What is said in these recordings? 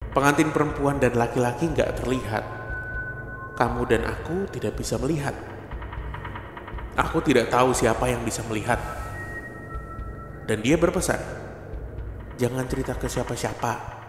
Pengantin perempuan dan laki-laki nggak terlihat. Kamu dan aku tidak bisa melihat. Aku tidak tahu siapa yang bisa melihat. Dan dia berpesan, jangan cerita ke siapa-siapa.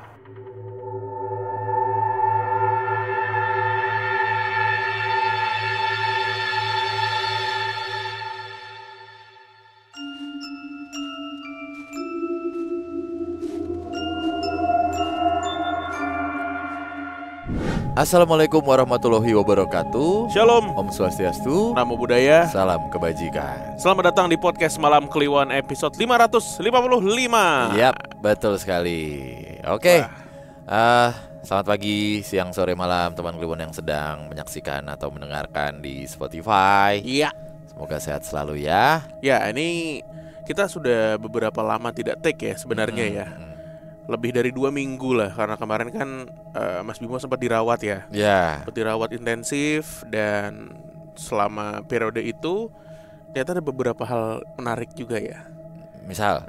Assalamualaikum warahmatullahi wabarakatuh. Shalom, Om Swastiastu. Namo Buddhaya. Salam kebajikan. Selamat datang di podcast Malam Kliwon episode 555. Yap, betul sekali. Oke. Selamat pagi, siang, sore, malam teman Kliwon yang sedang menyaksikan atau mendengarkan di Spotify. Iya. Semoga sehat selalu ya. Ya, ini kita sudah beberapa lama tidak take ya sebenarnya ya. Lebih dari 2 minggu lah, karena kemarin kan Mas Bimo sempat dirawat ya. Ya. Sempat dirawat intensif, dan selama periode itu ternyata ada beberapa hal menarik juga ya. Misal,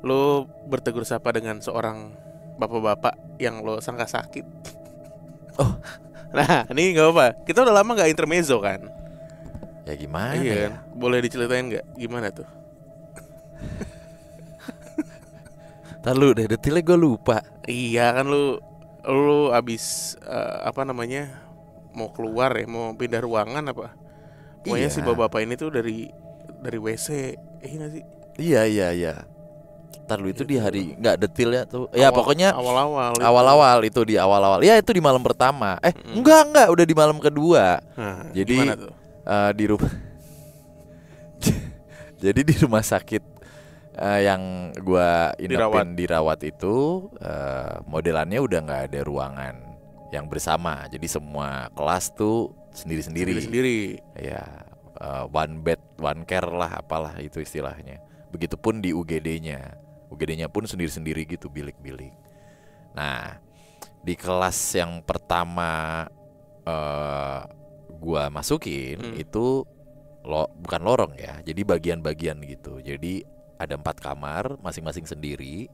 Lo bertegur sapa dengan seorang bapak-bapak yang lo sangka sakit. Oh. Nah, ini gak apa-apa, kita udah lama gak intermezzo kan. ya gimana Iya ya? kan? Boleh diceritain gak gimana tuh? Ntar lu deh, detailnya gue lupa. Iya kan, lu abis mau keluar ya, mau pindah ruangan apa? Pokoknya Iya. si bapak ini tuh dari WC, nggak sih? Iya. Ntar lu itu Gitu. di hari, nggak detailnya tuh. Ya pokoknya awal-awal itu di awal-awal. Ya itu di malam pertama. Enggak, udah di malam kedua. Nah, Jadi gimana tuh? di rumah. Jadi di rumah sakit yang gua inapin dirawat itu modelannya udah nggak ada ruangan yang bersama. Jadi semua kelas tuh sendiri-sendiri. Ya, one bed, one care lah, apalah itu istilahnya. Begitupun di UGD-nya. UGD-nya pun sendiri-sendiri gitu, bilik-bilik. Nah, di kelas yang pertama gua masukin itu bukan lorong ya. Jadi bagian-bagian gitu. Jadi ada 4 kamar, masing-masing sendiri.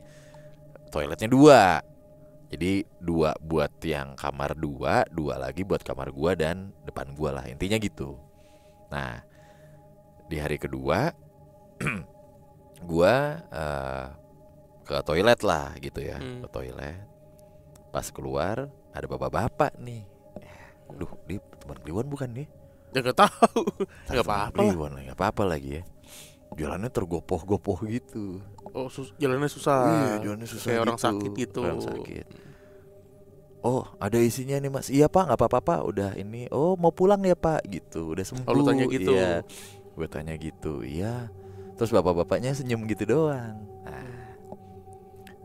Toiletnya 2. Jadi 2 buat yang kamar 2 lagi buat kamar gua dan depan gua lah. Intinya gitu. Nah, di hari kedua gua ke toilet lah gitu ya. Ke toilet. Pas keluar ada bapak-bapak nih. Aduh, dia teman Kliwon bukan nih? Ya gak tahu. Gak apa-apa lah. Gak apa-apa lagi ya. Jalannya tergopoh-gopoh gitu. Oh, jalannya susah. Iya, jalannya susah kayak gitu. orang sakit gitu. Orang sakit. Oh, ada isinya nih Mas. Iya Pak, nggak apa-apa. Udah ini. Oh, mau pulang ya Pak? Gitu. Udah sembuh. Oh, lu tanya gitu. Iya. Gue tanya gitu. Iya. Terus bapak-bapaknya senyum gitu doang. Nah,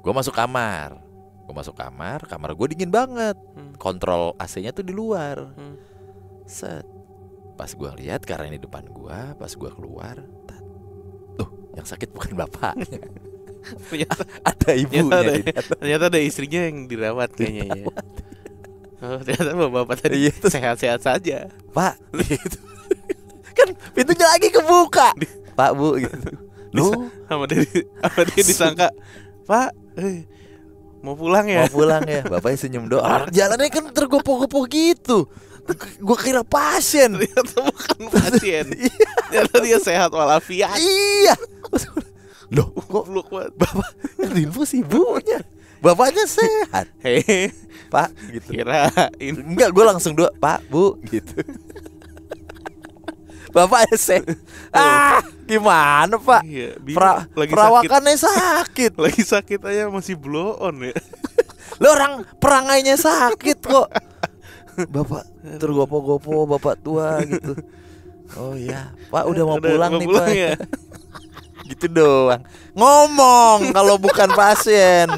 gue masuk kamar. Kamar gue dingin banget. Kontrol AC-nya tuh di luar. Set. Pas gue lihat karena ini depan gue, pas gue keluar, yang sakit bukan bapaknya. Ternyata ada ibunya. Ternyata ada istrinya yang dirawat kayaknya ya. Oh, ternyata bapak tadi sehat-sehat saja. Pak, gitu. Kan pintunya lagi kebuka. Pak, Bu gitu. Lu sama dia disangka, Pak, mau pulang ya? Mau pulang ya. Bapaknya senyum doang. Jalannya kan tergopoh-gopoh gitu. Gue kira pasien. Ternyata bukan pasien. Ternyata dia sehat walafiat. Iya. Loh, kok bapak yang diinfus ibunya, bapaknya sehat. Hei, Pak gitu. Kirain. Enggak, gue langsung Pak, Bu gitu. Bapaknya sehat. Gimana Pak? Iya, perawakannya sakit. Lagi sakit aja masih blow on ya. Lo orang perangainya sakit kok. Bapak tergopoh-gopoh, bapak tua gitu. Oh iya, Pak udah mau pulang nih Pak ya. Gitu doang. Ngomong kalau bukan pasien.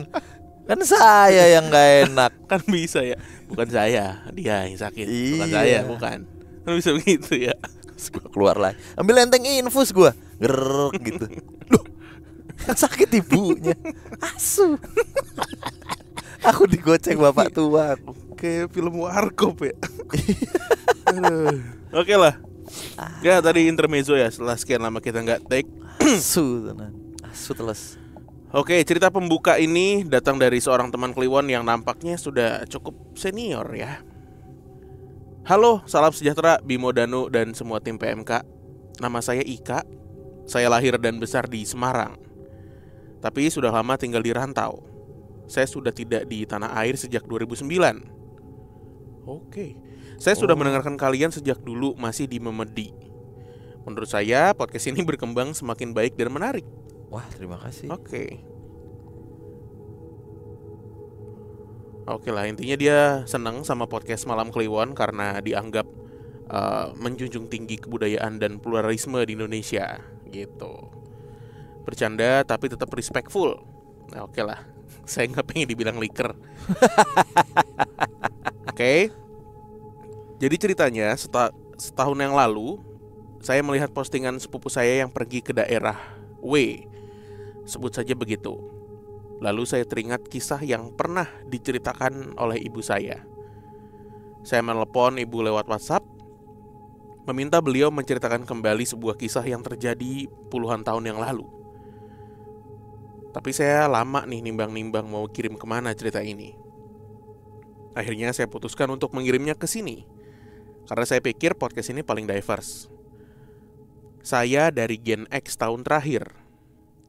Kan saya yang gak enak. Kan bisa ya. Bukan saya, dia yang sakit. Bukan Iya. saya, bukan. Kan bisa begitu ya. Terus gue keluar lagi, ambil enteng infus gue, gerek gitu. Loh, yang sakit ibunya. Asu. Aku digoceng bapak tua. Kayak film warkop ya. Oke lah. Ya tadi intermezzo ya. Setelah sekian lama kita nggak take. Asu tenan. Asu teles. Oke, cerita pembuka ini datang dari seorang teman Kliwon yang nampaknya sudah cukup senior ya. Halo, salam sejahtera Bimo, Danu, dan semua tim PMK. Nama saya Ika. Saya lahir dan besar di Semarang, tapi sudah lama tinggal di rantau. Saya sudah tidak di tanah air sejak 2009. Oke, saya sudah mendengarkan kalian sejak dulu masih di Memedi. Menurut saya podcast ini berkembang semakin baik dan menarik. Wah, terima kasih. Oke lah, intinya dia senang sama podcast Malam Kliwon karena dianggap menjunjung tinggi kebudayaan dan pluralisme di Indonesia gitu. Bercanda tapi tetap respectful. Nah, oke lah, saya nggak pengen dibilang liker. Oke. Jadi ceritanya setahun yang lalu saya melihat postingan sepupu saya yang pergi ke daerah W, sebut saja begitu. Lalu saya teringat kisah yang pernah diceritakan oleh ibu saya. Saya menelepon ibu lewat WhatsApp, meminta beliau menceritakan kembali sebuah kisah yang terjadi puluhan tahun yang lalu. Tapi saya lama nih nimbang-nimbang mau kirim kemana cerita ini. Akhirnya saya putuskan untuk mengirimnya ke sini, karena saya pikir podcast ini paling diverse. Saya dari Gen X tahun terakhir,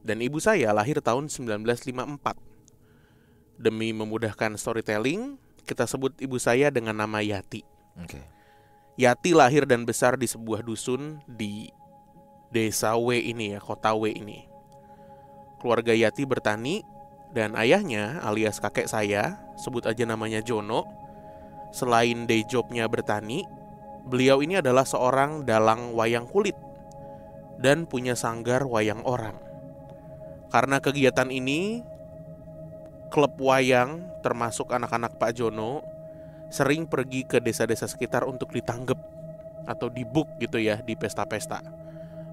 dan ibu saya lahir tahun 1954. Demi memudahkan storytelling, kita sebut ibu saya dengan nama Yati. Yati lahir dan besar di sebuah dusun di desa W ini ya, kota W ini. Keluarga Yati bertani, dan ayahnya alias kakek saya, sebut aja namanya Jono, selain day jobnya bertani, beliau ini adalah seorang dalang wayang kulit dan punya sanggar wayang orang. Karena kegiatan ini, klub wayang termasuk anak-anak Pak Jono sering pergi ke desa-desa sekitar untuk ditanggep atau dibook gitu ya di pesta-pesta,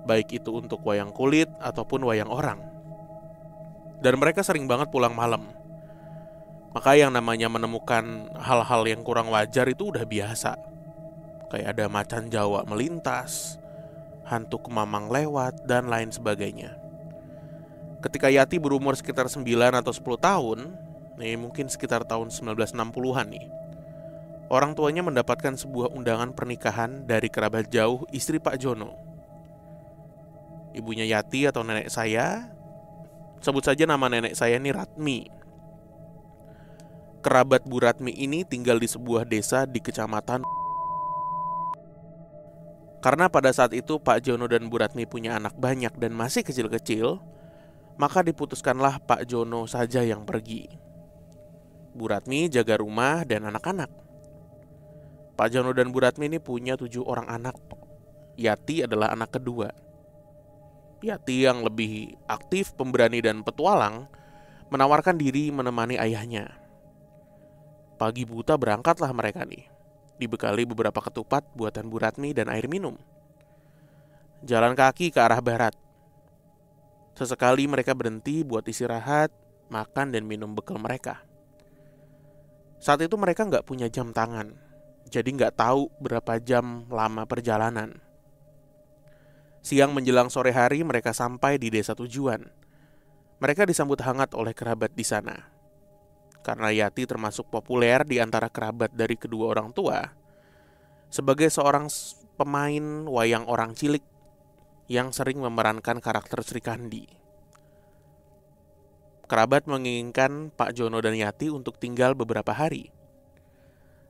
baik itu untuk wayang kulit ataupun wayang orang. Dan mereka sering banget pulang malam. Maka yang namanya menemukan hal-hal yang kurang wajar itu udah biasa. Kayak ada macan Jawa melintas, hantu kemamang lewat, dan lain sebagainya. Ketika Yati berumur sekitar 9 atau 10 tahun, mungkin sekitar tahun 1960-an nih, orang tuanya mendapatkan sebuah undangan pernikahan dari kerabat jauh istri Pak Jono. Ibunya Yati atau nenek saya, sebut saja nama nenek saya ini Ratmi. Kerabat Bu Ratmi ini tinggal di sebuah desa di kecamatan. Karena pada saat itu Pak Jono dan Bu Ratmi punya anak banyak dan masih kecil-kecil, maka diputuskanlah Pak Jono saja yang pergi. Bu Ratmi jaga rumah dan anak-anak. Pak Jono dan Bu Ratmi ini punya 7 orang anak. Yati adalah anak kedua. Yati yang lebih aktif, pemberani dan petualang, menawarkan diri menemani ayahnya. Pagi buta berangkatlah mereka nih, dibekali beberapa ketupat buatan Bu Ratmi dan air minum. Jalan kaki ke arah barat. Sesekali mereka berhenti buat istirahat, makan dan minum bekal mereka. Saat itu mereka nggak punya jam tangan, jadi nggak tahu berapa jam lama perjalanan. Siang menjelang sore hari mereka sampai di desa tujuan. Mereka disambut hangat oleh kerabat di sana. Karena Yati termasuk populer di antara kerabat dari kedua orang tua, sebagai seorang pemain wayang orang cilik yang sering memerankan karakter Sri Kandi. Kerabat menginginkan Pak Jono dan Yati untuk tinggal beberapa hari.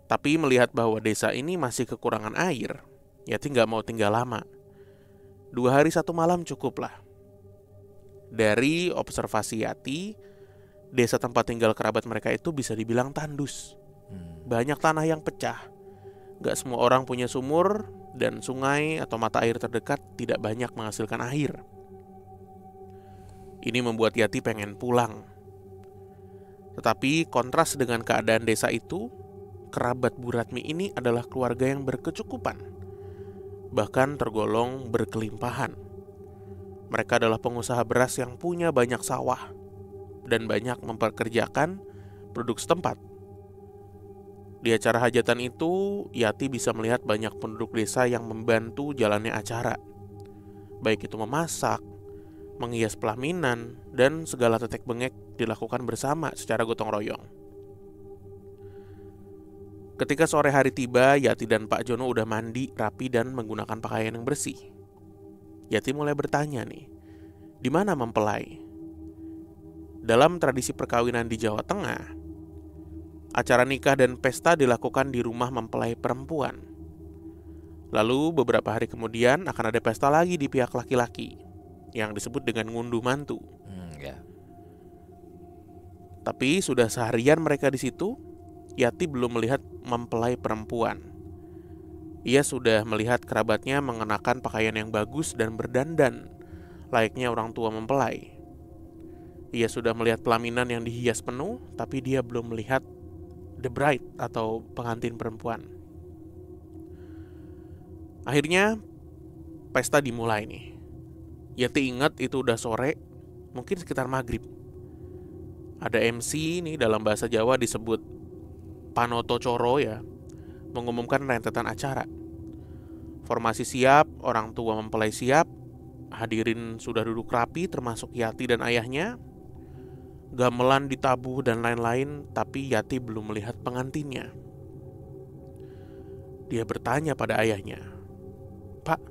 Tapi melihat bahwa desa ini masih kekurangan air, Yati nggak mau tinggal lama. 2 hari 1 malam cukuplah. Dari observasi Yati, desa tempat tinggal kerabat mereka itu bisa dibilang tandus. Banyak tanah yang pecah. Gak semua orang punya sumur, dan sungai atau mata air terdekat tidak banyak menghasilkan air. Ini membuat Yati pengen pulang. Tetapi kontras dengan keadaan desa itu, kerabat Bu Ratmi ini adalah keluarga yang berkecukupan, bahkan tergolong berkelimpahan. Mereka adalah pengusaha beras yang punya banyak sawah dan banyak memperkerjakan penduduk setempat. Di acara hajatan itu, Yati bisa melihat banyak penduduk desa yang membantu jalannya acara, baik itu memasak, menghias pelaminan, dan segala tetek bengek dilakukan bersama secara gotong royong. Ketika sore hari tiba, Yati dan Pak Jono udah mandi, rapi, dan menggunakan pakaian yang bersih. Yati mulai bertanya nih, di mana mempelai? Dalam tradisi perkawinan di Jawa Tengah, acara nikah dan pesta dilakukan di rumah mempelai perempuan. Lalu beberapa hari kemudian akan ada pesta lagi di pihak laki-laki, yang disebut dengan ngunduh mantu. Tapi sudah seharian mereka di situ, Yati belum melihat mempelai perempuan. Ia sudah melihat kerabatnya mengenakan pakaian yang bagus dan berdandan layaknya orang tua mempelai. Ia sudah melihat pelaminan yang dihias penuh, tapi dia belum melihat the bride atau pengantin perempuan. Akhirnya pesta dimulai nih. Yati ingat itu udah sore, mungkin sekitar maghrib. Ada MC nih, dalam bahasa Jawa disebut Panoto Coro ya, mengumumkan rentetan acara. Formasi siap, orang tua mempelai siap, hadirin sudah duduk rapi termasuk Yati dan ayahnya. Gamelan ditabuh dan lain-lain, tapi Yati belum melihat pengantinnya. Dia bertanya pada ayahnya, "Pak,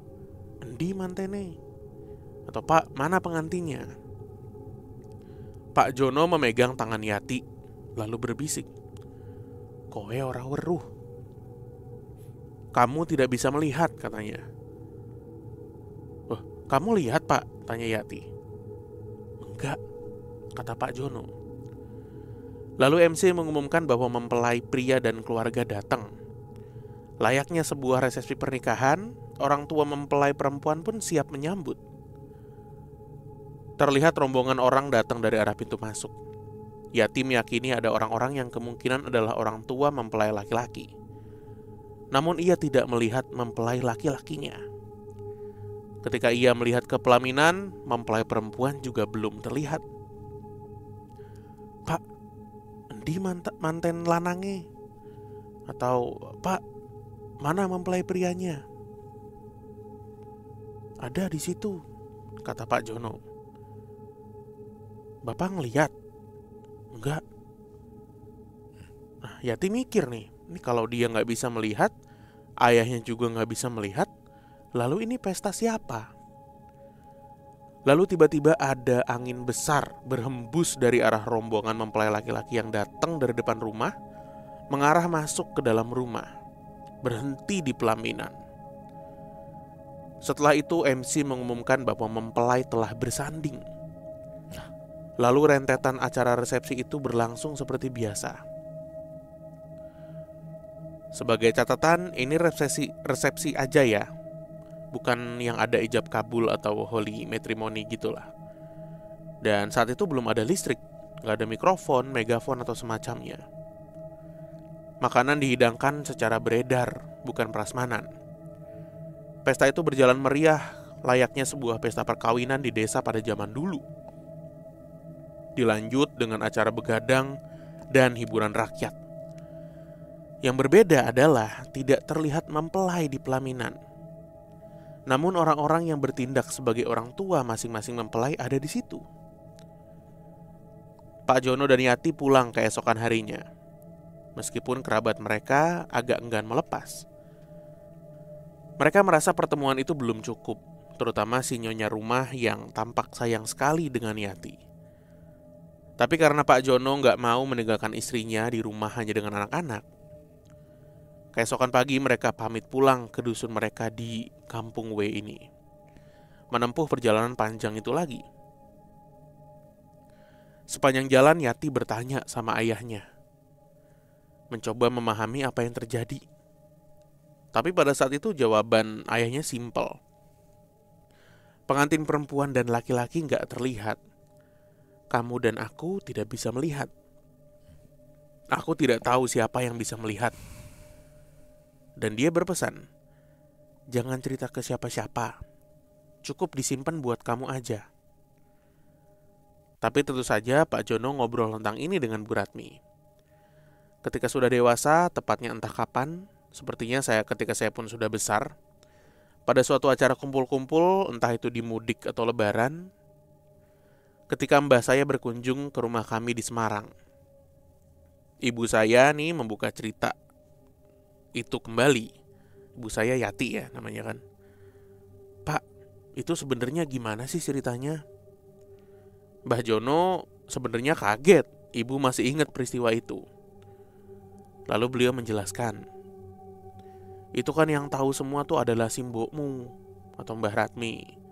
endi mantene?" Atau "Pak, mana pengantinnya?" Pak Jono memegang tangan Yati lalu berbisik, "Kowe ora weruh. Kamu tidak bisa melihat," katanya. "Oh, kamu lihat, Pak?" tanya Yati. "Enggak," kata Pak Jono. Lalu MC mengumumkan bahwa mempelai pria dan keluarga datang. Layaknya sebuah resepsi pernikahan, orang tua mempelai perempuan pun siap menyambut. Terlihat rombongan orang datang dari arah pintu masuk. Yati meyakini ada orang-orang yang kemungkinan adalah orang tua mempelai laki-laki. Namun ia tidak melihat mempelai laki-lakinya. Ketika ia melihat ke pelaminan, mempelai perempuan juga belum terlihat. "Pak, endi manten lanange?" Atau "Pak, mana mempelai prianya?" "Ada di situ," kata Pak Jono. "Bapak ngeliat?" "Enggak." Nah, Yati mikir nih, ini kalau dia nggak bisa melihat, ayahnya juga nggak bisa melihat, lalu ini pesta siapa? Lalu tiba-tiba ada angin besar berhembus dari arah rombongan mempelai laki-laki yang datang dari depan rumah, mengarah masuk ke dalam rumah, berhenti di pelaminan. Setelah itu MC mengumumkan bahwa mempelai telah bersanding. Lalu rentetan acara resepsi itu berlangsung seperti biasa. Sebagai catatan, ini resepsi aja ya, bukan yang ada ijab kabul atau holy matrimony gitulah. Dan saat itu belum ada listrik, gak ada mikrofon, megafon atau semacamnya. Makanan dihidangkan secara beredar, bukan prasmanan. Pesta itu berjalan meriah, layaknya sebuah pesta perkawinan di desa pada zaman dulu. Dilanjut dengan acara begadang dan hiburan rakyat. Yang berbeda adalah tidak terlihat mempelai di pelaminan. Namun orang-orang yang bertindak sebagai orang tua masing-masing mempelai ada di situ. Pak Jono dan Yati pulang keesokan harinya. Meskipun kerabat mereka agak enggan melepas. Mereka merasa pertemuan itu belum cukup, terutama si nyonya rumah yang tampak sayang sekali dengan Yati. Tapi karena Pak Jono nggak mau meninggalkan istrinya di rumah hanya dengan anak-anak, keesokan pagi mereka pamit pulang ke dusun mereka di Kampung W ini, menempuh perjalanan panjang itu lagi. Sepanjang jalan Yati bertanya sama ayahnya, mencoba memahami apa yang terjadi. Tapi pada saat itu jawaban ayahnya simpel. Pengantin perempuan dan laki-laki nggak terlihat. Kamu dan aku tidak bisa melihat. Aku tidak tahu siapa yang bisa melihat. Dan dia berpesan, jangan cerita ke siapa-siapa. Cukup disimpan buat kamu aja. Tapi tentu saja Pak Jono ngobrol tentang ini dengan Bu Ratmi. Ketika sudah dewasa, tepatnya entah kapan, sepertinya ketika saya pun sudah besar, pada suatu acara kumpul-kumpul, entah itu di mudik atau lebaran, ketika mbah saya berkunjung ke rumah kami di Semarang. Ibu saya nih membuka cerita itu kembali. Ibu saya Yati ya namanya kan. Pak, itu sebenarnya gimana sih ceritanya? Mbah Jono sebenarnya kaget ibu masih ingat peristiwa itu. Lalu beliau menjelaskan, itu kan yang tahu semua tuh adalah simbokmu atau Mbah Ratmi.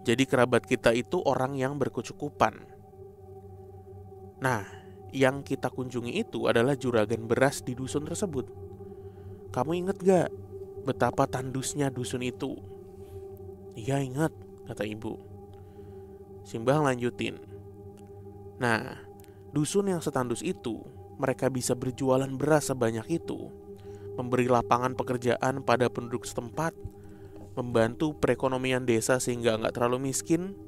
Jadi kerabat kita itu orang yang berkecukupan. Nah, yang kita kunjungi itu adalah juragan beras di dusun tersebut. Kamu inget gak betapa tandusnya dusun itu? Iya ingat, kata ibu. Simbah lanjutin. Nah, dusun yang setandus itu, mereka bisa berjualan beras sebanyak itu, memberi lapangan pekerjaan pada penduduk setempat, membantu perekonomian desa sehingga nggak terlalu miskin.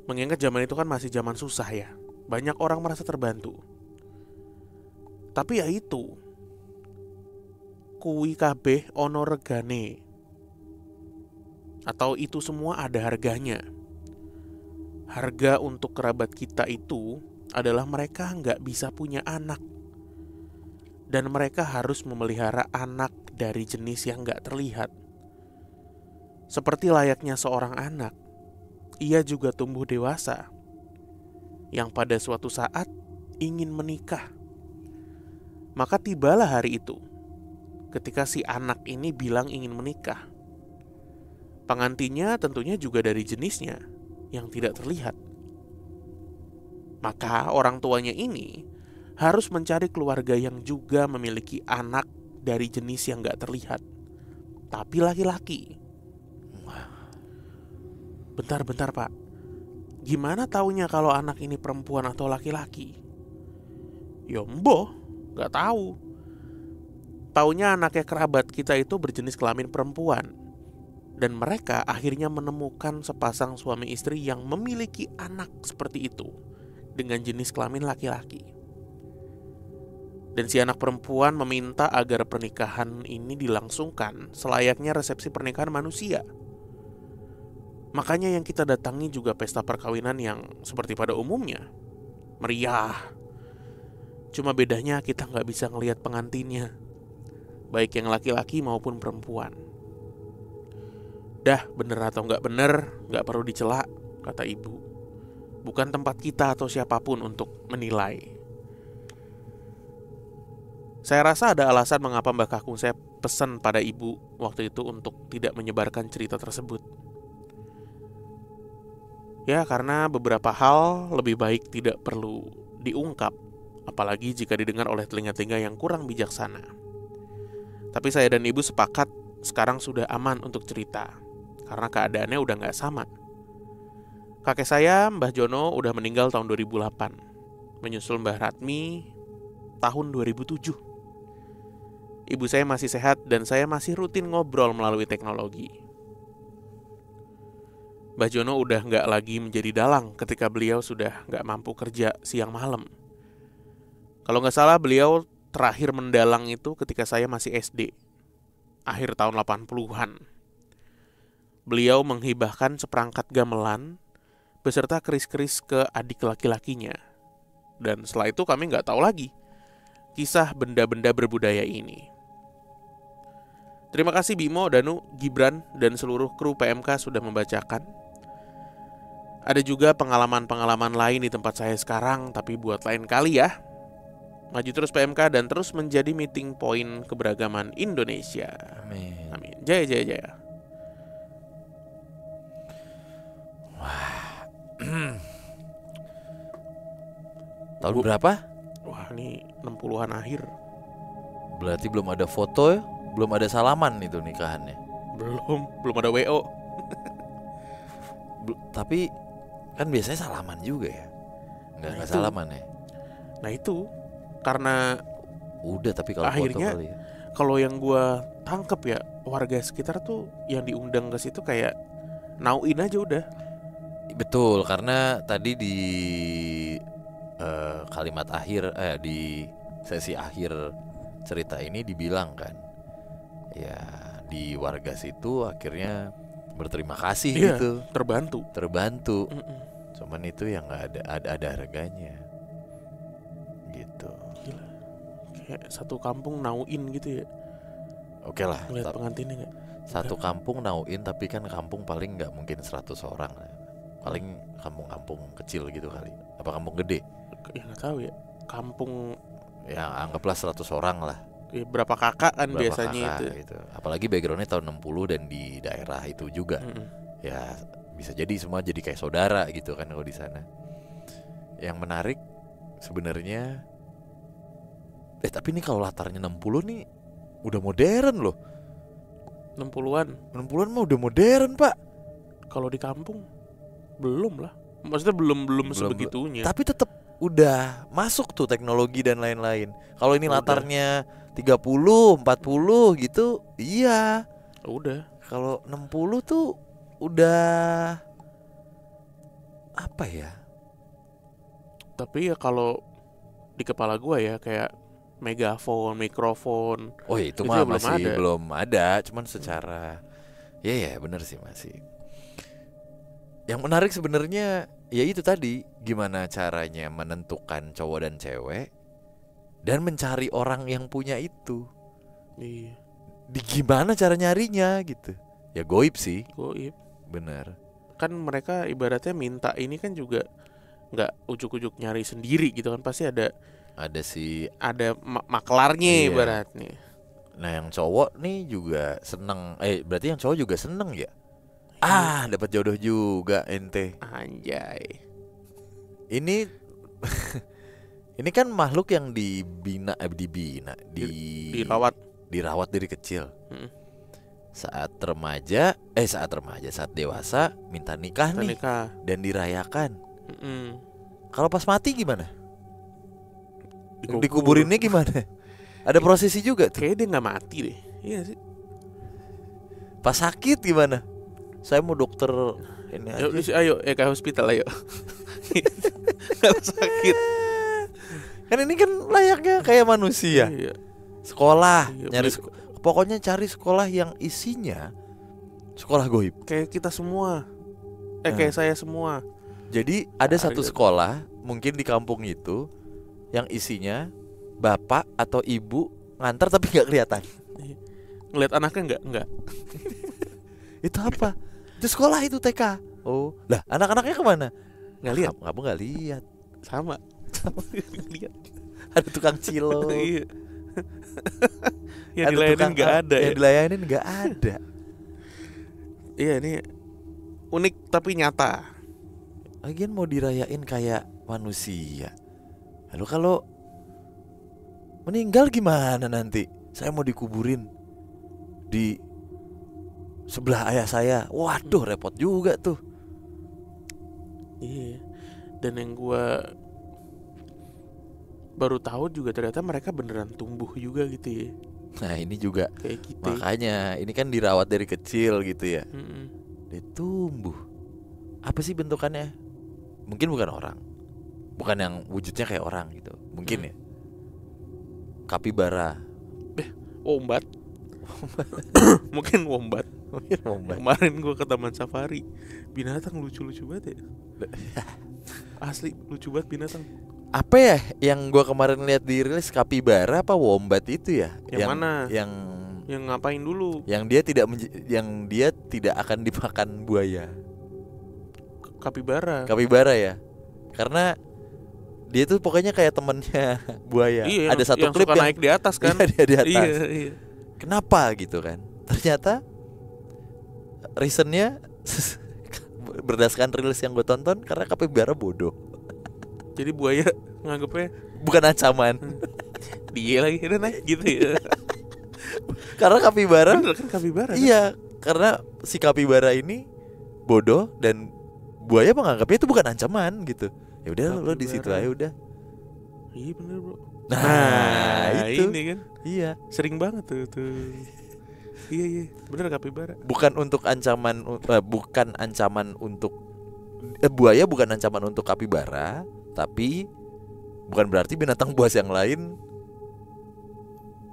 Mengingat zaman itu kan masih zaman susah ya, banyak orang merasa terbantu. Tapi ya itu, kuwi kabeh ono regane, atau itu semua ada harganya. Harga untuk kerabat kita itu adalah mereka nggak bisa punya anak, dan mereka harus memelihara anak dari jenis yang nggak terlihat. Seperti layaknya seorang anak, ia juga tumbuh dewasa, yang pada suatu saat ingin menikah. Maka tibalah hari itu, ketika si anak ini bilang ingin menikah. Pengantinnya tentunya juga dari jenisnya yang tidak terlihat. Maka orang tuanya ini harus mencari keluarga yang juga memiliki anak dari jenis yang gak terlihat, tapi laki-laki. Bentar pak, gimana taunya kalau anak ini perempuan atau laki-laki? Ya mboh, gak tahu. Taunya anaknya kerabat kita itu berjenis kelamin perempuan. Dan mereka akhirnya menemukan sepasang suami istri yang memiliki anak seperti itu dengan jenis kelamin laki-laki. Dan si anak perempuan meminta agar pernikahan ini dilangsungkan selayaknya resepsi pernikahan manusia. Makanya yang kita datangi juga pesta perkawinan yang seperti pada umumnya, meriah. Cuma bedanya kita nggak bisa ngelihat pengantinnya, baik yang laki-laki maupun perempuan. Dah bener atau nggak bener, nggak perlu dicela, kata ibu. Bukan tempat kita atau siapapun untuk menilai. Saya rasa ada alasan mengapa Mbah Kakung saya pesan pada ibu waktu itu untuk tidak menyebarkan cerita tersebut. Ya karena beberapa hal lebih baik tidak perlu diungkap, apalagi jika didengar oleh telinga-telinga yang kurang bijaksana. Tapi saya dan ibu sepakat sekarang sudah aman untuk cerita, karena keadaannya udah gak sama. Kakek saya, Mbah Jono, udah meninggal tahun 2008, menyusul Mbah Ratmi tahun 2007. Ibu saya masih sehat dan saya masih rutin ngobrol melalui teknologi. Mbah Jono udah gak lagi menjadi dalang ketika beliau sudah gak mampu kerja siang malam. Kalau gak salah beliau terakhir mendalang itu ketika saya masih SD, akhir tahun 80-an. Beliau menghibahkan seperangkat gamelan beserta keris-keris ke adik laki-lakinya. Dan setelah itu kami gak tahu lagi kisah benda-benda berbudaya ini. Terima kasih Bimo, Danu, Gibran, dan seluruh kru PMK sudah membacakan. Ada juga pengalaman-pengalaman lain di tempat saya sekarang, tapi buat lain kali ya. Maju terus PMK dan terus menjadi meeting point keberagaman Indonesia. Amin. Amin. Jaya, jaya, jaya. Wah. Tahun berapa? Wah, ini 60-an akhir. Berarti belum ada foto ya? Belum ada salaman itu nikahannya? Belum ada WO. Tapi kan biasanya salaman juga ya? Nggak salaman ya? Nah itu karena udah, tapi kalau akhirnya foto kali ya. Kalau yang gue tangkep ya, warga sekitar tuh yang diundang ke situ kayak nauin aja udah. Betul, karena tadi di kalimat akhir di sesi akhir cerita ini dibilang kan, ya di warga situ akhirnya berterima kasih Iya, gitu, terbantu. Cuman itu yang nggak ada harganya gitu. Gila, kayak satu kampung nauin gitu ya. Oke lah, Ngeliat pengantinnya nggak? satu kampung nauin, tapi kan kampung paling nggak mungkin 100 orang, paling kampung-kampung kecil gitu kali. Apa kampung gede? Ya nggak tahu ya. Kampung Ya anggaplah 100 orang lah. ya, berapa kakak kan Berapa biasanya kakak itu. gitu. Apalagi backgroundnya tahun 60 dan di daerah itu juga. Ya bisa jadi semua jadi kayak saudara gitu kan kalau di sana. Yang menarik sebenarnya, tapi ini kalau latarnya 60 nih udah modern loh. 60-an. 60-an mah udah modern, Pak. Kalau di kampung belum lah. Maksudnya belum sebegitunya. Tapi tetap udah masuk tuh teknologi dan lain-lain. Kalau ini Udah. latarnya 30, 40 gitu, iya. Udah. Kalau 60 tuh udah apa ya? Tapi ya kalau di kepala gua ya kayak megafon, mikrofon. Oh ya, itu Itu mah ya belum masih ada. belum ada, cuman secara ya bener sih masih. Yang menarik sebenarnya ya itu tadi, gimana caranya menentukan cowok dan cewek dan mencari orang yang punya itu. Iya. Gimana cara nyarinya gitu. Ya goib sih, Goib. bener. Kan mereka ibaratnya minta ini kan juga nggak ujuk-ujuk nyari sendiri gitu kan, pasti ada maklarnya Iya. ibaratnya. Nah yang cowok nih juga seneng, berarti yang cowok juga seneng ya? Dapat jodoh juga ente. Anjay. Ini ini kan makhluk yang dirawat dari kecil. Saat dewasa minta nikah nih dan dirayakan. Kalau pas mati gimana? Dikuburinnya gimana? Ada prosesi juga tuh. Kayaknya dia nggak mati deh. Iya sih. Pas sakit gimana? Saya mau dokter ini aja. Ayo ke hospital ayo. Kalau sakit. Kan ini kan layaknya kayak manusia. Iya. Sekolah, Iya, pokoknya cari sekolah yang isinya sekolah goib. Kayak kita semua. Kayak saya semua. Jadi ada satu sekolah mungkin di kampung itu yang isinya bapak atau ibu nganter tapi nggak kelihatan. Ngeliat anaknya nggak. Itu apa? Itu sekolah itu TK. Oh, lah anak-anaknya kemana? Nggak lihat. Kamu nggak lihat. Sama. Lihat. Ada tukang cilok. Iya. Yang dilayanin nggak ada. Yang dilayanin nggak ada. Iya, ini unik tapi nyata. Lagian mau dirayain kayak manusia. Lalu kalau meninggal gimana nanti? Saya mau dikuburin di sebelah ayah saya. Waduh, repot juga tuh. Iya. Dan yang gua baru tahu juga ternyata mereka beneran tumbuh juga gitu ya. Nah ini juga kayak gitu. Makanya ini kan dirawat dari kecil gitu ya. Dia tumbuh. Apa sih bentukannya? Mungkin bukan orang, bukan yang wujudnya kayak orang gitu. Mungkin ya kapibara. Wombat. Mungkin wombat. Kemarin gue ke taman safari, binatang lucu-lucu banget ya. Asli lucu banget binatang. Apa ya yang gue kemarin lihat di rilis, kapibara apa wombat itu ya? Yang mana? Yang ngapain dulu? Yang dia tidak akan dimakan buaya. Kapibara ya. Karena dia tuh pokoknya kayak temennya buaya. Iya, ada satu klip yang naik di atas kan? Iya, dia di atas. Iya. Kenapa gitu kan? Ternyata reasonnya berdasarkan rilis yang gue tonton, karena kapibara bodoh. Jadi buaya nganggepnya bukan ancaman. Dia lagi udah naik gitu ya. Karena kapibara. Bener kan kapibara? Iya, karena si kapibara ini bodoh dan buaya menganggapnya itu bukan ancaman gitu. Ya udah lo di situ aja udah. Iya bener bro. Nah itu ini kan. Iya. Sering banget tuh. Iya bener kapibara. Bukan untuk ancaman, bukan ancaman untuk buaya, bukan ancaman untuk kapibara, tapi bukan berarti binatang buas yang lain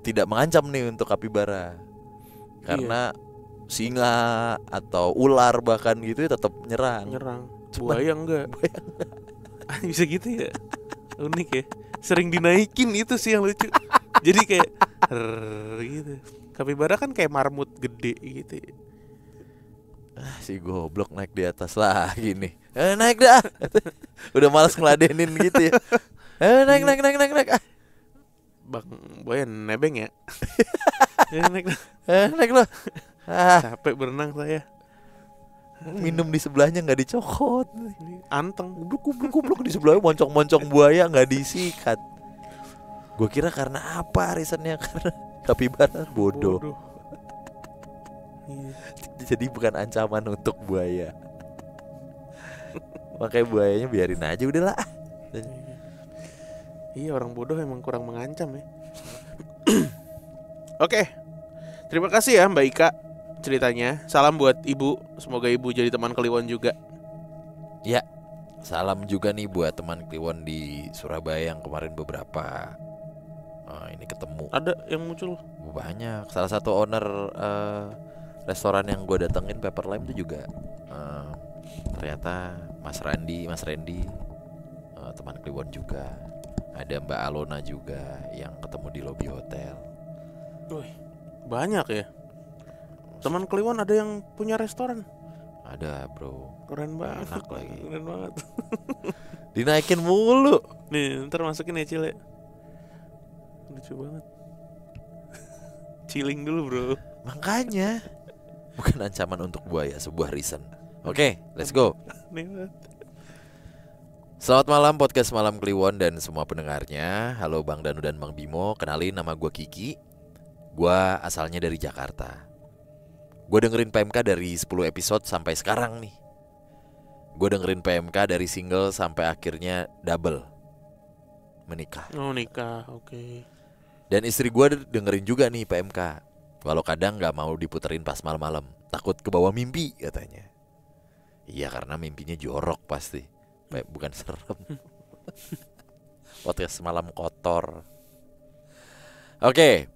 tidak mengancam nih untuk kapibara. Karena singa atau ular bahkan gitu ya tetap nyerang. Buaya enggak. Bisa gitu ya. Unik ya. Sering dinaikin itu sih yang lucu. Jadi kayak gitu. Kapibara kan kayak marmut gede gitu ya. Si goblok naik di atas lagi nih. Naik dah. Udah malas ngeladenin gitu ya. Naik. Bang buaya nebeng ya. Naik lo. Capek berenang saya. Minum di sebelahnya nggak dicokot. Anteng. Kubluk di sebelahnya moncong buaya nggak disikat. Gue kira karena apa reasonnya, karena kapibara bodoh. Iya. Jadi bukan ancaman untuk buaya. Makanya buayanya biarin aja udahlah. Iya, orang bodoh emang kurang mengancam ya. Oke. Terima kasih ya Mbak Ika ceritanya. Salam buat Ibu. Semoga Ibu jadi teman Kliwon juga. Ya. Salam juga nih buat teman Kliwon di Surabaya yang kemarin beberapa ini ketemu. Ada yang muncul? Banyak. Salah satu owner restoran yang gue datengin, Pepper Lime, itu juga ternyata Mas Randy teman Kliwon juga. Ada Mbak Alona juga yang ketemu di lobi hotel. Wih, banyak ya. Teman Kliwon ada yang punya restoran? Ada bro. Keren banget. Enak lagi. Keren banget. Dinaikin mulu. Nih ntar masukin ya Cile. Lucu banget. Chilling dulu bro. Makanya bukan ancaman untuk buaya, sebuah reason. Oke, let's go. Selamat malam podcast Malam Kliwon dan semua pendengarnya. Halo Bang Danu dan Bang Bimo. Kenalin, nama gue Kiki. Gue asalnya dari Jakarta. Gue dengerin PMK dari 10 episode sampai sekarang nih. Gue dengerin PMK dari single sampai akhirnya double menikah. Oh nikah, oke. Dan istri gue dengerin juga nih PMK. Walau kadang gak mau diputerin pas malam-malam, takut kebawa mimpi katanya. Iya, karena mimpinya jorok pasti. Bukan serem. Podcast malam kotor. Oke.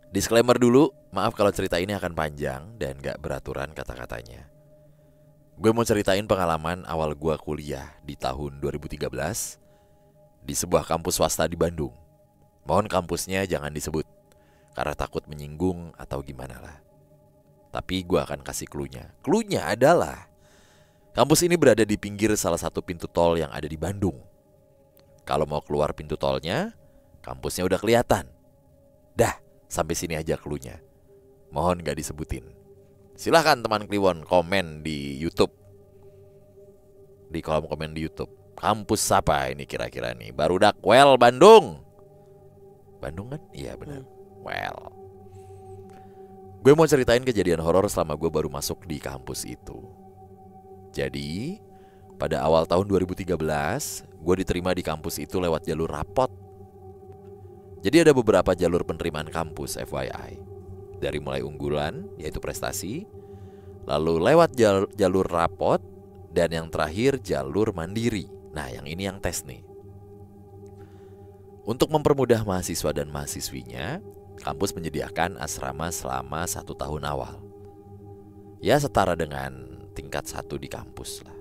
Disclaimer dulu, maaf kalau cerita ini akan panjang dan gak beraturan kata-katanya. Gue mau ceritain pengalaman awal gue kuliah di tahun 2013 di sebuah kampus swasta di Bandung. Mohon kampusnya jangan disebut karena takut menyinggung atau gimana lah. Tapi gue akan kasih clue-nya. Clue-nya adalah kampus ini berada di pinggir salah satu pintu tol yang ada di Bandung. Kalau mau keluar pintu tolnya, kampusnya udah kelihatan. Dah, sampai sini aja clue-nya. Mohon gak disebutin. Silahkan teman Kliwon komen di YouTube. Di kolom komen di YouTube. Kampus apa ini kira-kira nih? Barudak Well Bandung. Bandung kan? Iya benar. Well. Gue mau ceritain kejadian horor selama gue baru masuk di kampus itu. Jadi, pada awal tahun 2013, gue diterima di kampus itu lewat jalur rapot. Jadi ada beberapa jalur penerimaan kampus, FYI. Dari mulai unggulan, yaitu prestasi, lalu lewat jalur rapot, dan yang terakhir jalur mandiri. Nah, yang ini yang tes nih. Untuk mempermudah mahasiswa dan mahasiswinya, kampus menyediakan asrama selama 1 tahun awal. Ya, setara dengan tingkat 1 di kampus lah.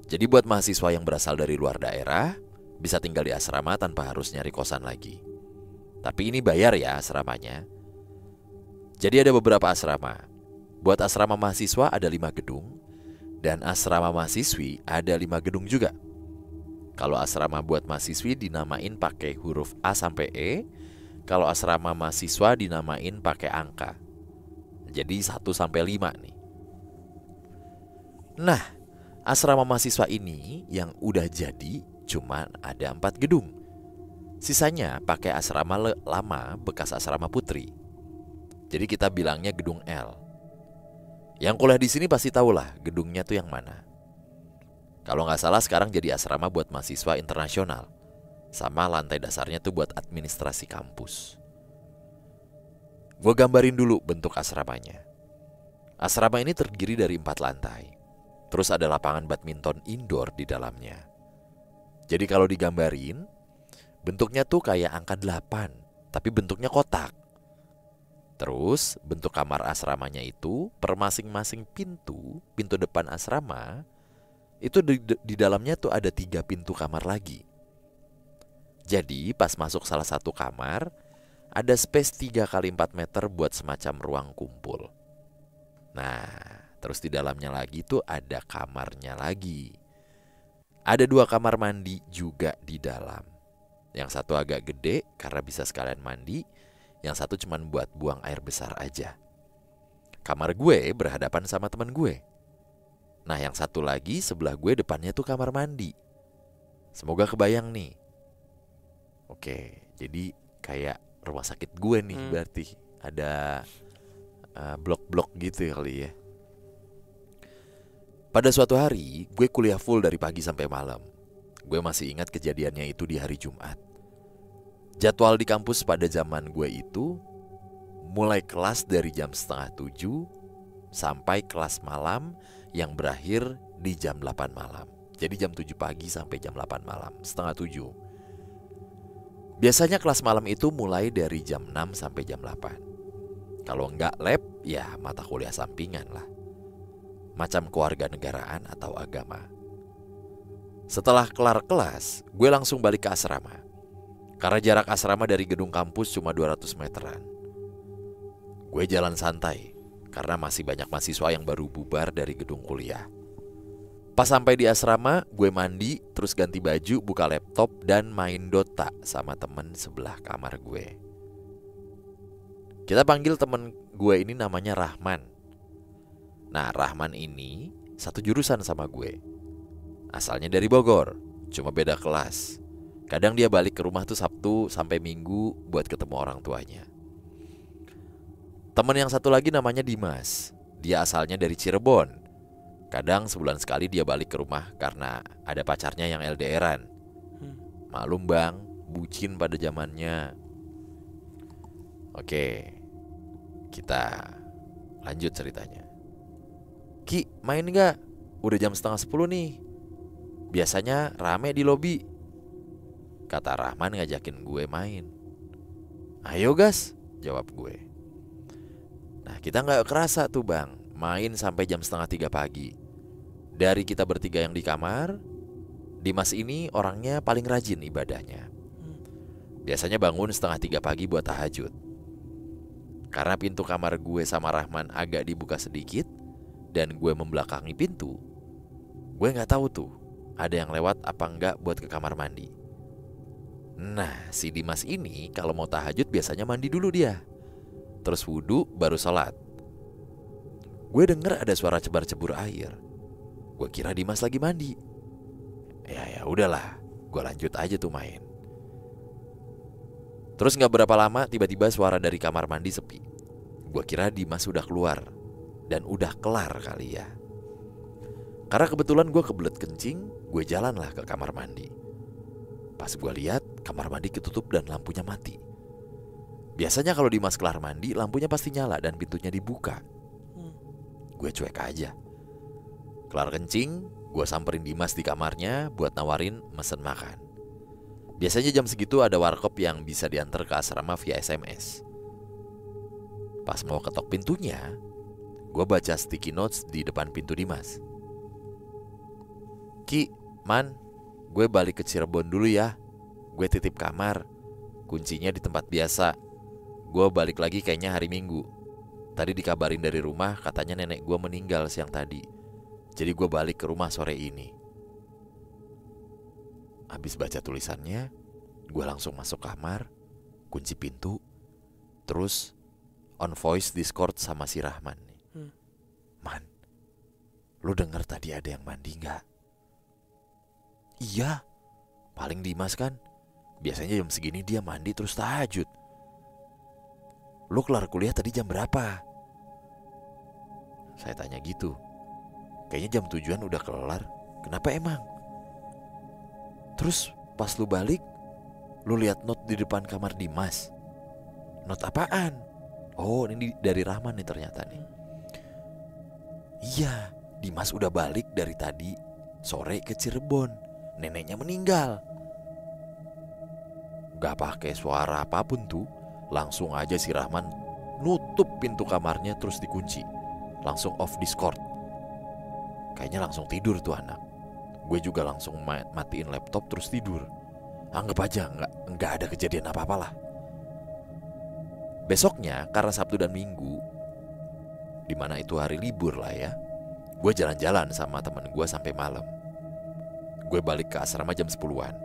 Jadi buat mahasiswa yang berasal dari luar daerah, bisa tinggal di asrama tanpa harus nyari kosan lagi. Tapi ini bayar ya asramanya. Jadi ada beberapa asrama. Buat asrama mahasiswa ada 5 gedung, dan asrama mahasiswi ada 5 gedung juga. Kalau asrama buat mahasiswi dinamain pakai huruf A sampai E. Kalau asrama mahasiswa dinamain pakai angka. Jadi 1 sampai 5 nih. Nah, asrama mahasiswa ini yang udah jadi cuma ada 4 gedung. Sisanya pakai asrama lama bekas asrama putri. Jadi kita bilangnya gedung L. Yang kuliah di sini pasti tahu lah gedungnya tuh yang mana. Kalau nggak salah sekarang jadi asrama buat mahasiswa internasional. Sama lantai dasarnya tuh buat administrasi kampus. Gue gambarin dulu bentuk asramanya. Asrama ini terdiri dari 4 lantai. Terus ada lapangan badminton indoor di dalamnya. Jadi kalau digambarin, bentuknya tuh kayak angka 8, tapi bentuknya kotak. Terus bentuk kamar asramanya itu per masing-masing pintu depan asrama itu di dalamnya tuh ada 3 pintu kamar lagi. Jadi pas masuk salah satu kamar ada space 3 kali 4 meter buat semacam ruang kumpul. Nah, terus di dalamnya lagi tuh ada kamarnya lagi. Ada 2 kamar mandi juga di dalam. Yang satu agak gede karena bisa sekalian mandi, yang satu cuman buat buang air besar aja. Kamar gue berhadapan sama teman gue. Nah, yang satu lagi sebelah gue depannya tuh kamar mandi. Semoga kebayang nih. Oke, jadi kayak rumah sakit gue nih berarti. Ada blok-blok gitu kali ya. Pada suatu hari, gue kuliah full dari pagi sampai malam. Gue masih ingat kejadiannya itu di hari Jumat. Jadwal di kampus pada zaman gue itu mulai kelas dari jam 6:30 sampai kelas malam yang berakhir di jam 8 malam. Jadi jam 7 pagi sampai jam 8 malam, 6:30. Biasanya kelas malam itu mulai dari jam 6 sampai jam 8. Kalau enggak lab, ya mata kuliah sampingan lah. Macam kewarganegaraan atau agama. Setelah kelar kelas, gue langsung balik ke asrama. Karena jarak asrama dari gedung kampus cuma 200 meteran. Gue jalan santai, karena masih banyak mahasiswa yang baru bubar dari gedung kuliah. Pas sampai di asrama, gue mandi, terus ganti baju, buka laptop, dan main Dota sama temen sebelah kamar gue. Kita panggil temen gue ini namanya Rahman. Nah, Rahman ini satu jurusan sama gue. Asalnya dari Bogor, cuma beda kelas. Kadang dia balik ke rumah tuh Sabtu sampai Minggu buat ketemu orang tuanya. Teman yang satu lagi namanya Dimas. Dia asalnya dari Cirebon. Kadang sebulan sekali dia balik ke rumah karena ada pacarnya yang LDRan. Maklum bang, bucin pada zamannya. Oke, kita lanjut ceritanya. Ki, main gak? Udah jam 9:30 nih. Biasanya rame di lobi, kata Rahman ngajakin gue main. Ayo gas, jawab gue. Nah, kita gak kerasa tuh bang, main sampai jam 2:30 pagi. Dari kita bertiga yang di kamar, Dimas ini orangnya paling rajin ibadahnya. Biasanya bangun 2:30 pagi buat tahajud. Karena pintu kamar gue sama Rahman agak dibuka sedikit dan gue membelakangi pintu, gue gak tahu tuh ada yang lewat apa enggak buat ke kamar mandi. Nah, si Dimas ini kalau mau tahajud biasanya mandi dulu dia. Terus wudhu baru sholat. Gue denger ada suara cebar-cebur air. Gue kira Dimas lagi mandi. Ya udahlah, gue lanjut aja tuh main. Terus gak berapa lama tiba-tiba suara dari kamar mandi sepi. Gue kira Dimas udah keluar dan udah kelar kali ya. Karena kebetulan gue kebelet kencing, gue jalan lah ke kamar mandi. Pas gue lihat kamar mandi ketutup dan lampunya mati. Biasanya kalau Dimas kelar mandi lampunya pasti nyala dan pintunya dibuka. Gue cuek aja. Kelar kencing, gue samperin Dimas di kamarnya buat nawarin mesen makan. Biasanya jam segitu ada warkop yang bisa diantar ke asrama via SMS. Pas mau ketok pintunya, gue baca sticky notes di depan pintu Dimas. Ki, Man, gue balik ke Cirebon dulu ya. Gue titip kamar, kuncinya di tempat biasa. Gue balik lagi kayaknya hari Minggu. Tadi dikabarin dari rumah katanya nenek gue meninggal siang tadi. Jadi gue balik ke rumah sore ini. Habis baca tulisannya, gue langsung masuk kamar, kunci pintu, terus on voice Discord sama si Rahman nih. Man, lu denger tadi ada yang mandi gak? Iya, paling Dimas kan. Biasanya jam segini dia mandi terus tahajud. Lu kelar kuliah tadi jam berapa? Saya tanya gitu. Kayaknya jam 7-an udah kelar. Kenapa emang? Terus pas lu balik, lu lihat note di depan kamar Dimas. Note apaan? Oh, ini dari Rahman nih ternyata nih. Iya, Dimas udah balik dari tadi sore ke Cirebon. Neneknya meninggal. Gak pakai suara apapun tuh, langsung aja si Rahman nutup pintu kamarnya terus dikunci. Langsung off Discord. Kayaknya langsung tidur tuh anak. Gue juga langsung matiin laptop terus tidur. Anggap aja nggak ada kejadian apa-apa lah. Besoknya karena Sabtu dan Minggu, dimana itu hari libur lah ya, gue jalan-jalan sama temen gue sampai malam. Gue balik ke asrama jam 10-an.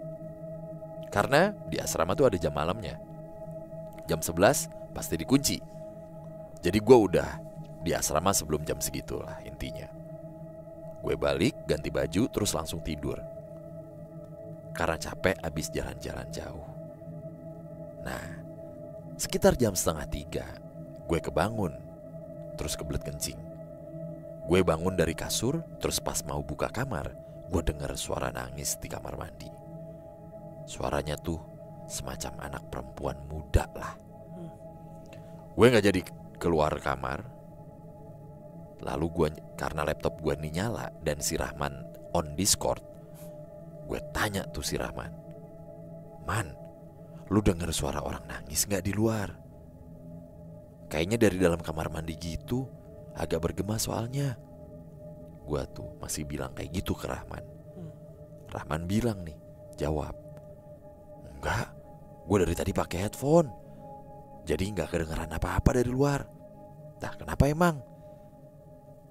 Karena di asrama tuh ada jam malamnya. Jam 11 pasti dikunci. Jadi gue udah di asrama sebelum jam segitu lah intinya. Gue balik, ganti baju, terus langsung tidur. Karena capek abis jalan-jalan jauh. Nah, sekitar jam 2:30 gue kebangun, terus kebelet kencing. Gue bangun dari kasur, terus pas mau buka kamar, gue dengar suara nangis di kamar mandi. Suaranya tuh semacam anak perempuan muda lah. Gue gak jadi keluar kamar. Lalu gue, karena laptop gue nih nyala dan si Rahman on Discord, gue tanya tuh si Rahman, "Man, lu denger suara orang nangis gak di luar? Kayaknya dari dalam kamar mandi gitu, agak bergema soalnya." Gue tuh masih bilang kayak gitu ke Rahman. Rahman bilang nih, jawab, "Enggak, gue dari tadi pakai headphone, jadi gak kedengeran apa-apa dari luar." Nah, kenapa emang?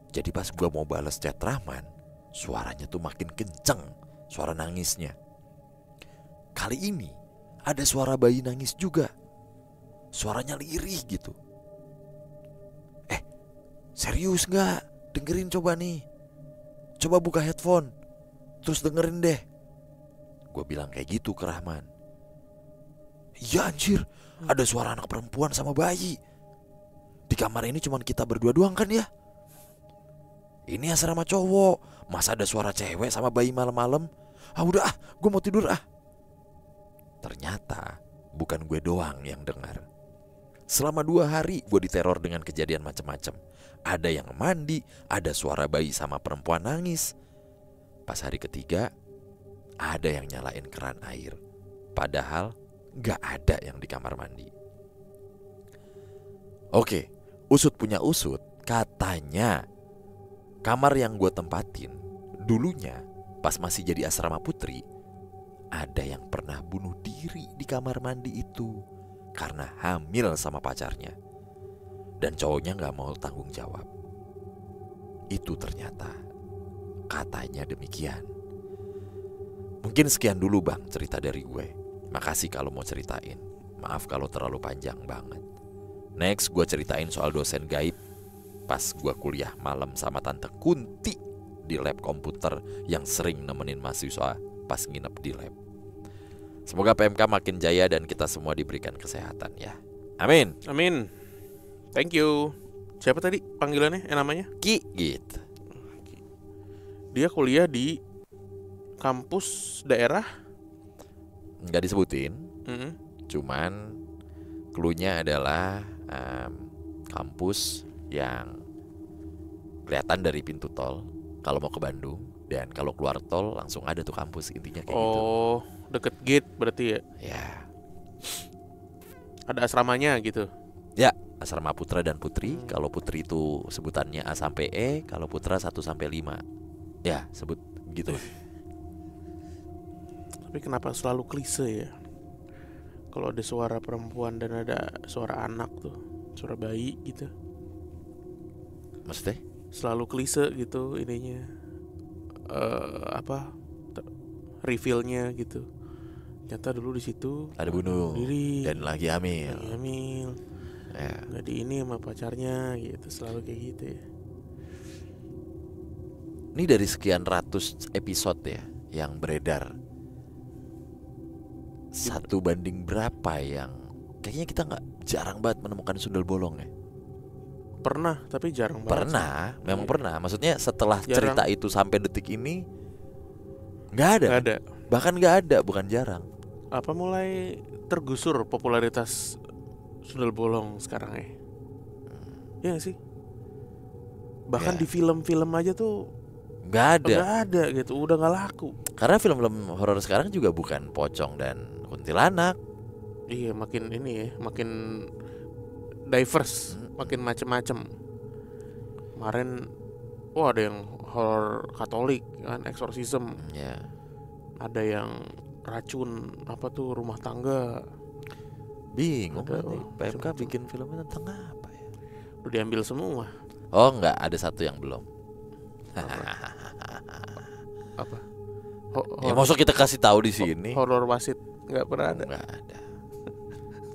Jadi pas gue mau balas chat Rahman, suaranya tuh makin kenceng, suara nangisnya. Kali ini ada suara bayi nangis juga. Suaranya lirih gitu. Serius gak? Dengerin coba nih. Coba buka headphone, terus dengerin deh. Gue bilang kayak gitu ke Rahman. "Iya anjir, ada suara anak perempuan sama bayi. Di kamar ini cuman kita berdua doang kan ya? Ini asrama cowok, masa ada suara cewek sama bayi malam-malam? Udah gue mau tidur ah." Ternyata bukan gue doang yang dengar. Selama 2 hari gue diteror dengan kejadian macam-macam. Ada yang mandi, ada suara bayi sama perempuan nangis. Pas hari ketiga, ada yang nyalain keran air. Padahal gak ada yang di kamar mandi. Oke, usut punya usut, katanya kamar yang gue tempatin dulunya pas masih jadi asrama putri, ada yang pernah bunuh diri di kamar mandi itu karena hamil sama pacarnya. Dan cowoknya gak mau tanggung jawab. Itu ternyata katanya demikian. Mungkin sekian dulu bang cerita dari gue. Makasih kalau mau ceritain. Maaf kalau terlalu panjang banget. Next gue ceritain soal dosen gaib pas gue kuliah malam sama Tante Kunti di lab komputer yang sering nemenin mahasiswa pas nginep di lab. Semoga PMK makin jaya dan kita semua diberikan kesehatan ya. Amin. Amin. Thank you. Siapa tadi panggilannya? Namanya? Ki gitu. Dia kuliah di kampus daerah? Nggak disebutin. Cuman cluenya adalah kampus yang kelihatan dari pintu tol kalau mau ke Bandung, dan kalau keluar tol langsung ada tuh kampus, intinya kayak gitu. Oh, deket gate berarti ya? Ya. Ada asramanya gitu. Ya, asrama putra dan putri. Kalau putri itu sebutannya A sampai E, kalau putra 1 sampai 5. Ya, sebut gitu. Tapi kenapa selalu klise ya? Kalau ada suara perempuan dan ada suara anak tuh, suara bayi gitu. Maksudnya? Selalu klise gitu ininya. Reveal-nya gitu. Ternyata dulu di situ ada bunuh diri dan lagi hamil. Ya. Nggak di ini sama pacarnya gitu, selalu kayak gitu ya. Ini dari sekian ratus episode ya yang beredar, 1 banding berapa yang kayaknya kita jarang banget menemukan sundel bolong ya? Pernah, tapi jarang banget. Pernah, memang pernah. Maksudnya setelah jarang. Cerita itu sampai detik ini nggak ada. Nggak ada. Bahkan nggak ada, bukan jarang. Apa mulai tergusur popularitas sundel bolong sekarang ya? Iya gak sih? Bahkan Ya. di film-film aja tuh nggak ada. Nggak ada gitu, udah nggak laku. Karena film-film horor sekarang juga bukan pocong dan kuntilanak. Iya, makin ini ya, makin diverse, makin macem-macem. Kemarin ada yang horor Katolik kan, exorcism. Ya. Ada yang racun rumah tangga. Bingung Ada, nih, PMK macam-macam. bikin filmnya tentang apa ya? Udah diambil semua. Oh enggak, ada satu yang belum. Apa? Ya maksud kita kasih tahu di sini? Horor wasit nggak pernah ada. Enggak ada.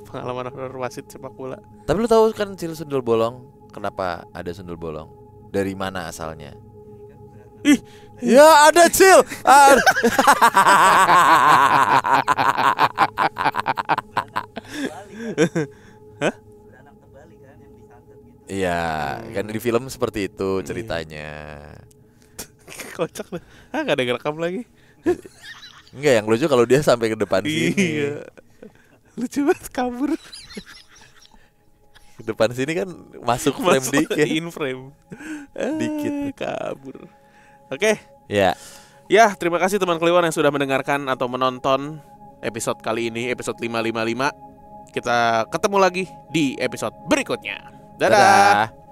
Pengalaman horor wasit sepak bola. Tapi lu tahu kan sundel bolong? Kenapa ada sundel bolong? Dari mana asalnya? Ih, ya ada Cil. Iya, kan di film seperti itu ceritanya. Kocak lah. Nggak ada yang rekam lagi. Enggak, yang lucu kalau dia sampai ke depan sini. Iya. Lucu banget, kabur. Ke depan sini kan masuk frame dikit. In frame. Dikit. Kabur. Oke. Ya. Ya, terima kasih teman Kliwon yang sudah mendengarkan atau menonton episode kali ini, episode 555. Kita ketemu lagi di episode berikutnya. Dadah. Dadah.